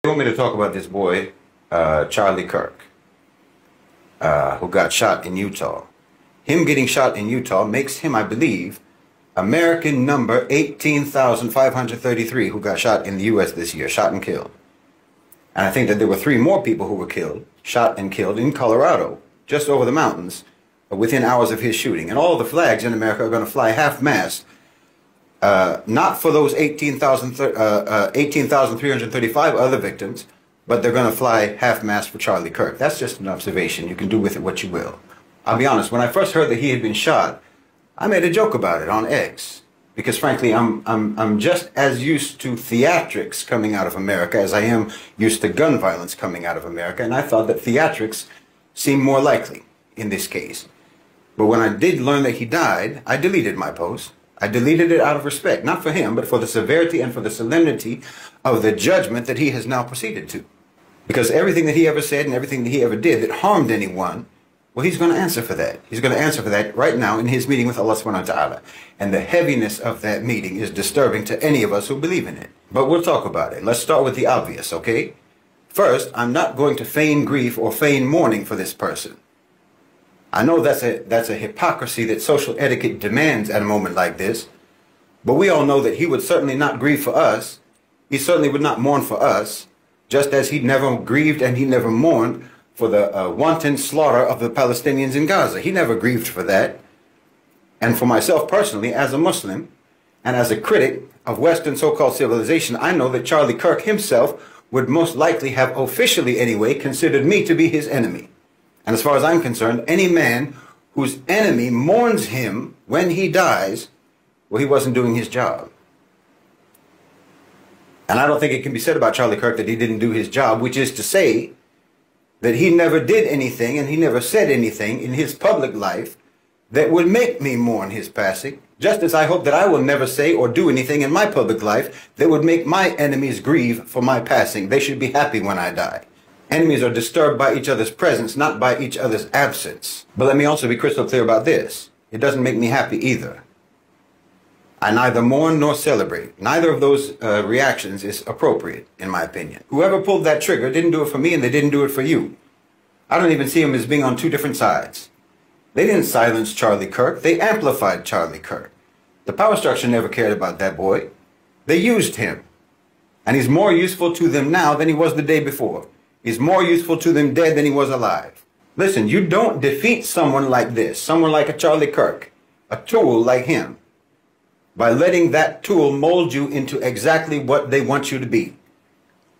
You want me to talk about this boy, Charlie Kirk, who got shot in Utah. Him getting shot in Utah makes him, I believe, American number 18,533 who got shot in the U.S. this year, shot and killed. And I think that there were 3 more people who were killed, shot and killed in Colorado, just over the mountains, within hours of his shooting. And all the flags in America are going to fly half-mast, not for those 18,335 other victims, but they're going to fly half-mast for Charlie Kirk. That's just an observation. You can do with it what you will. I'll be honest, when I first heard that he had been shot, I made a joke about it on X. Because frankly, I'm just as used to theatrics coming out of America as I am used to gun violence coming out of America. And I thought that theatrics seemed more likely in this case. But when I did learn that he died, I deleted my post. I deleted it out of respect, not for him, but for the severity and for the solemnity of the judgment that he has now proceeded to. Because everything that he ever said and everything that he ever did that harmed anyone, well, he's going to answer for that. He's going to answer for that right now in his meeting with Allah subhanahu wa ta'ala. And the heaviness of that meeting is disturbing to any of us who believe in it. But we'll talk about it. Let's start with the obvious, okay? First, I'm not going to feign grief or feign mourning for this person. I know that's a hypocrisy that social etiquette demands at a moment like this. But we all know that he would certainly not grieve for us. He certainly would not mourn for us, just as he never grieved and he never mourned for the wanton slaughter of the Palestinians in Gaza. He never grieved for that. And for myself personally, as a Muslim and as a critic of Western so-called civilization, I know that Charlie Kirk himself would most likely have officially anyway considered me to be his enemy. And as far as I'm concerned, any man whose enemy mourns him when he dies, well, he wasn't doing his job. And I don't think it can be said about Charlie Kirk that he didn't do his job, which is to say that he never did anything and he never said anything in his public life that would make me mourn his passing, just as I hope that I will never say or do anything in my public life that would make my enemies grieve for my passing. They should be happy when I die. Enemies are disturbed by each other's presence, not by each other's absence. But let me also be crystal clear about this. It doesn't make me happy either. I neither mourn nor celebrate. Neither of those reactions is appropriate, in my opinion. Whoever pulled that trigger didn't do it for me and they didn't do it for you. I don't even see them as being on 2 different sides. They didn't silence Charlie Kirk. They amplified Charlie Kirk. The power structure never cared about that boy. They used him. And he's more useful to them now than he was the day before. He's more useful to them dead than he was alive. Listen, you don't defeat someone like this, someone like a Charlie Kirk, a tool like him, by letting that tool mold you into exactly what they want you to be.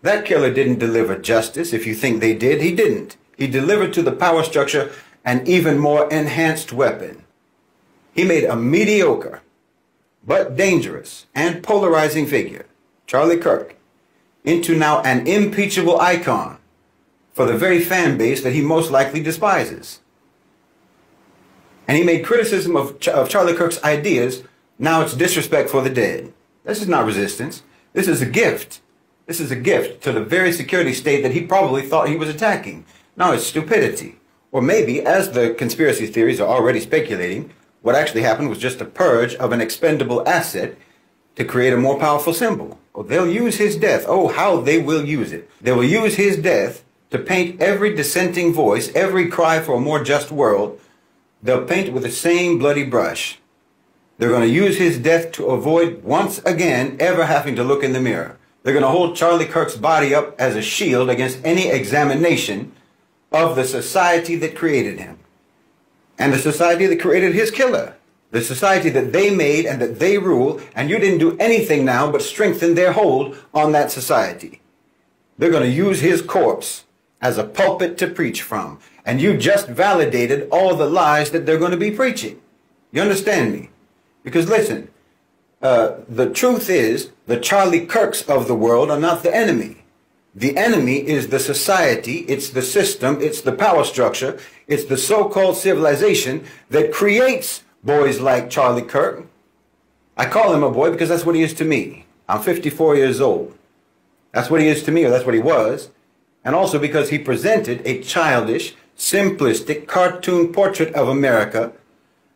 That killer didn't deliver justice. If you think they did, he didn't. He delivered to the power structure an even more enhanced weapon. He made a mediocre, but dangerous and polarizing figure, Charlie Kirk, into now an impeachable icon for the very fan base that he most likely despises. And he made criticism of Charlie Kirk's ideas. Now it's disrespect for the dead. This is not resistance. This is a gift. This is a gift to the very security state that he probably thought he was attacking. No, it's stupidity. Or maybe, as the conspiracy theories are already speculating, what actually happened was just a purge of an expendable asset to create a more powerful symbol. Oh, they'll use his death. Oh, how they will use it. They will use his death to paint every dissenting voice, every cry for a more just world. They'll paint it with the same bloody brush. They're going to use his death to avoid once again ever having to look in the mirror. They're going to hold Charlie Kirk's body up as a shield against any examination of the society that created him. And the society that created his killer. The society that they made and that they rule, and you didn't do anything now but strengthen their hold on that society. They're going to use his corpse as a pulpit to preach from. And you just validated all the lies that they're going to be preaching. You understand me? Because listen, the truth is the Charlie Kirks of the world are not the enemy. The enemy is the society, it's the system, it's the power structure, it's the so-called civilization that creates boys like Charlie Kirk. I call him a boy because that's what he is to me. I'm 54 years old. That's what he is to me, or that's what he was. And also because he presented a childish, simplistic cartoon portrait of America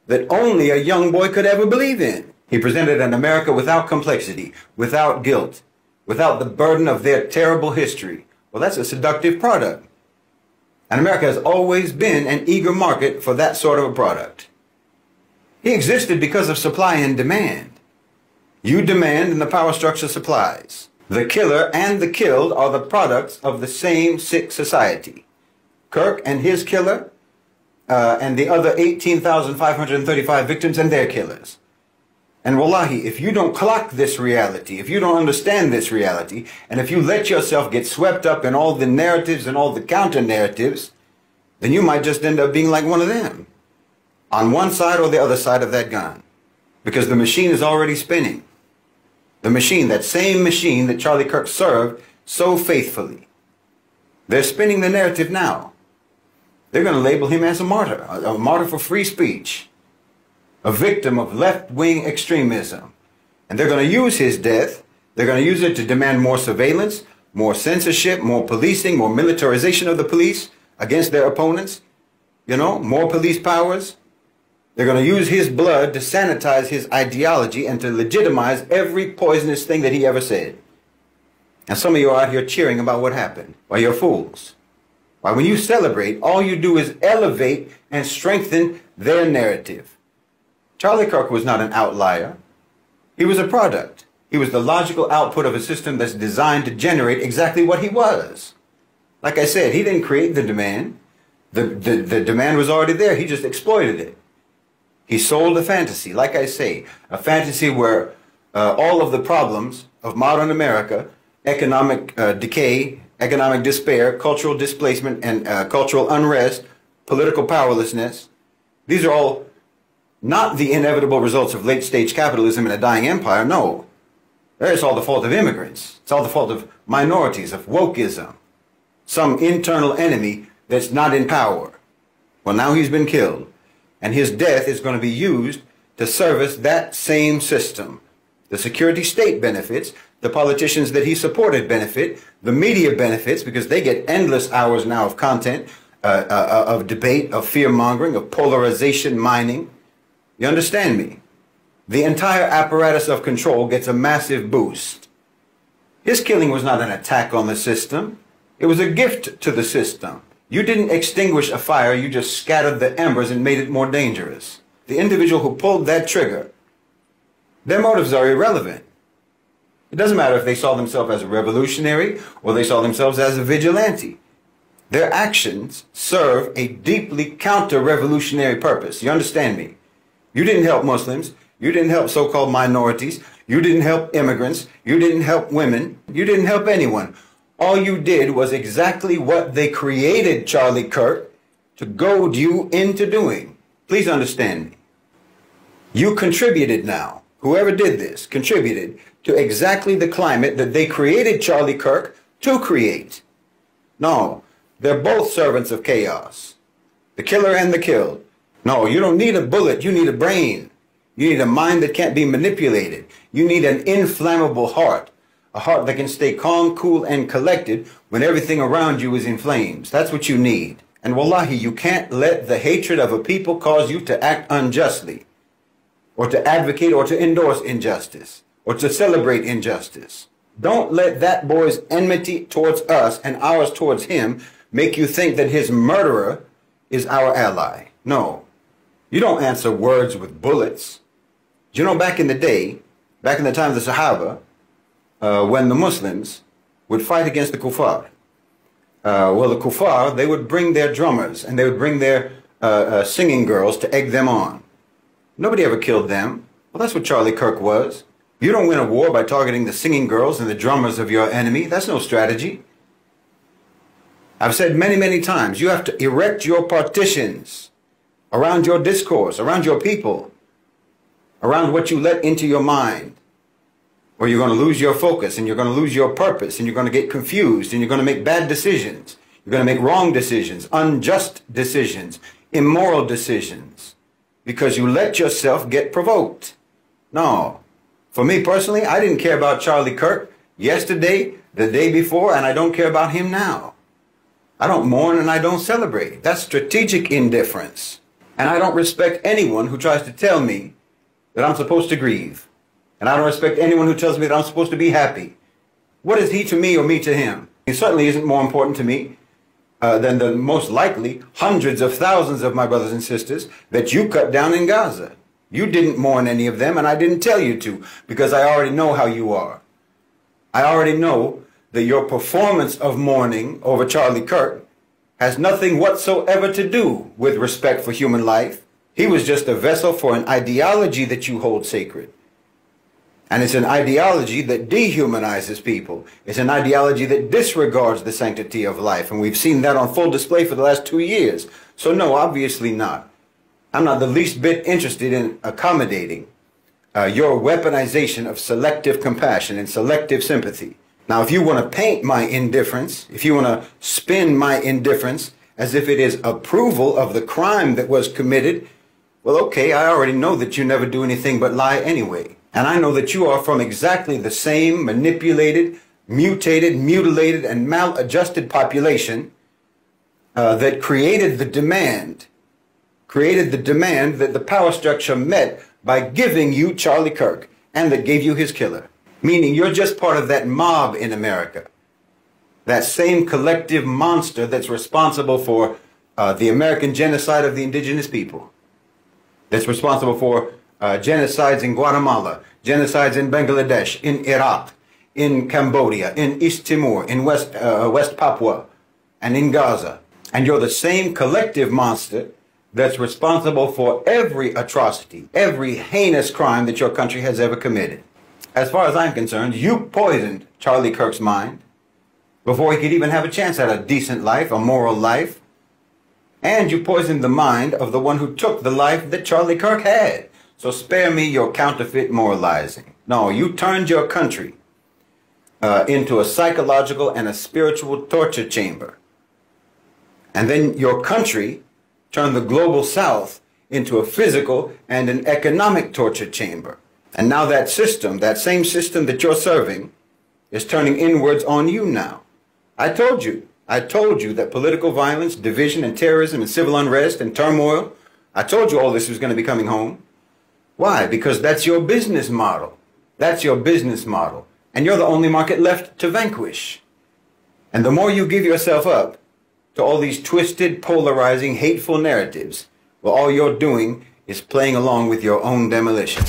that only a young boy could ever believe in. He presented an America without complexity, without guilt, without the burden of their terrible history. Well, that's a seductive product. And America has always been an eager market for that sort of a product. He existed because of supply and demand. You demand and the power structure supplies. The killer and the killed are the products of the same sick society. Kirk and his killer, and the other 18,535 victims and their killers. And wallahi, if you don't clock this reality, if you don't understand this reality, and if you let yourself get swept up in all the narratives and all the counter-narratives, then you might just end up being like one of them, on one side or the other side of that gun. Because the machine is already spinning. The machine, that same machine that Charlie Kirk served so faithfully. They're spinning the narrative now. They're going to label him as a martyr for free speech. A victim of left-wing extremism. And they're going to use his death, they're going to use it to demand more surveillance, more censorship, more policing, more militarization of the police against their opponents, more police powers. They're going to use his blood to sanitize his ideology and to legitimize every poisonous thing that he ever said. And some of you are out here cheering about what happened. Well, you're fools. Why, when you celebrate, all you do is elevate and strengthen their narrative. Charlie Kirk was not an outlier. He was a product. He was the logical output of a system that's designed to generate exactly what he was. Like I said, he didn't create the demand. The demand was already there. He just exploited it. He sold a fantasy, like I say, a fantasy where all of the problems of modern America, economic decay, economic despair, cultural displacement, and cultural unrest, political powerlessness, these are all not the inevitable results of late-stage capitalism in a dying empire, no. It's all the fault of immigrants. It's all the fault of minorities, of wokeism. Some internal enemy that's not in power. Well, now he's been killed. And his death is going to be used to service that same system. The security state benefits, the politicians that he supported benefit, the media benefits because they get endless hours now of content, of debate, of fear-mongering, of polarization mining. You understand me? The entire apparatus of control gets a massive boost. His killing was not an attack on the system. It was a gift to the system. You didn't extinguish a fire, you just scattered the embers and made it more dangerous. The individual who pulled that trigger, their motives are irrelevant. It doesn't matter if they saw themselves as a revolutionary or they saw themselves as a vigilante. Their actions serve a deeply counter-revolutionary purpose. You understand me? You didn't help Muslims. You didn't help so-called minorities. You didn't help immigrants. You didn't help women. You didn't help anyone. All you did was exactly what they created Charlie Kirk to goad you into doing. Please understand me. You contributed now. Whoever did this contributed to exactly the climate that they created Charlie Kirk to create. No, they're both servants of chaos. The killer and the killed. No, you don't need a bullet, you need a brain. You need a mind that can't be manipulated. You need an inflammable heart. A heart that can stay calm, cool, and collected when everything around you is in flames. That's what you need. And wallahi, you can't let the hatred of a people cause you to act unjustly, or to advocate or to endorse injustice, or to celebrate injustice. Don't let that boy's enmity towards us and ours towards him make you think that his murderer is our ally. No. You don't answer words with bullets. You know, back in the day, back in the time of the Sahaba, when the Muslims would fight against the kuffar, well, the kuffar, they would bring their drummers and they would bring their singing girls to egg them on. Nobody ever killed them. Well, that's what Charlie Kirk was. You don't win a war by targeting the singing girls and the drummers of your enemy. That's no strategy. I've said many, many times, you have to erect your partitions around your discourse, around your people, around what you let into your mind, or you're going to lose your focus and you're going to lose your purpose and you're going to get confused and you're going to make bad decisions. You're going to make wrong decisions, unjust decisions, immoral decisions, because you let yourself get provoked. No. For me personally, I didn't care about Charlie Kirk yesterday, the day before, and I don't care about him now. I don't mourn and I don't celebrate. That's strategic indifference. And I don't respect anyone who tries to tell me that I'm supposed to grieve. And I don't respect anyone who tells me that I'm supposed to be happy. What is he to me or me to him? He certainly isn't more important to me than the most likely hundreds of thousands of my brothers and sisters that you cut down in Gaza. You didn't mourn any of them, and I didn't tell you to, because I already know how you are. I already know that your performance of mourning over Charlie Kirk has nothing whatsoever to do with respect for human life. He was just a vessel for an ideology that you hold sacred. And it's an ideology that dehumanizes people. It's an ideology that disregards the sanctity of life. And we've seen that on full display for the last 2 years. So no, obviously not. I'm not the least bit interested in accommodating your weaponization of selective compassion and selective sympathy. Now, if you want to paint my indifference, if you want to spin my indifference as if it is approval of the crime that was committed, well, okay, I already know that you never do anything but lie anyway. And I know that you are from exactly the same manipulated, mutated, mutilated, and maladjusted population that created the demand that the power structure met by giving you Charlie Kirk, and that gave you his killer. Meaning you're just part of that mob in America, that same collective monster that's responsible for the American genocide of the indigenous people, that's responsible for genocides in Guatemala, genocides in Bangladesh, in Iraq, in Cambodia, in East Timor, in West Papua, and in Gaza. And you're the same collective monster that's responsible for every atrocity, every heinous crime that your country has ever committed. As far as I'm concerned, you poisoned Charlie Kirk's mind before he could even have a chance at a decent life, a moral life. And you poisoned the mind of the one who took the life that Charlie Kirk had. So spare me your counterfeit moralizing. No, you turned your country into a psychological and a spiritual torture chamber. And then your country turned the global South into a physical and an economic torture chamber. And now that system, that same system that you're serving, is turning inwards on you now. I told you that political violence, division, and terrorism, and civil unrest, and turmoil, I told you all this was going to be coming home. Why? Because that's your business model. That's your business model. And you're the only market left to vanquish. And the more you give yourself up to all these twisted, polarizing, hateful narratives, well, all you're doing is playing along with your own demolition.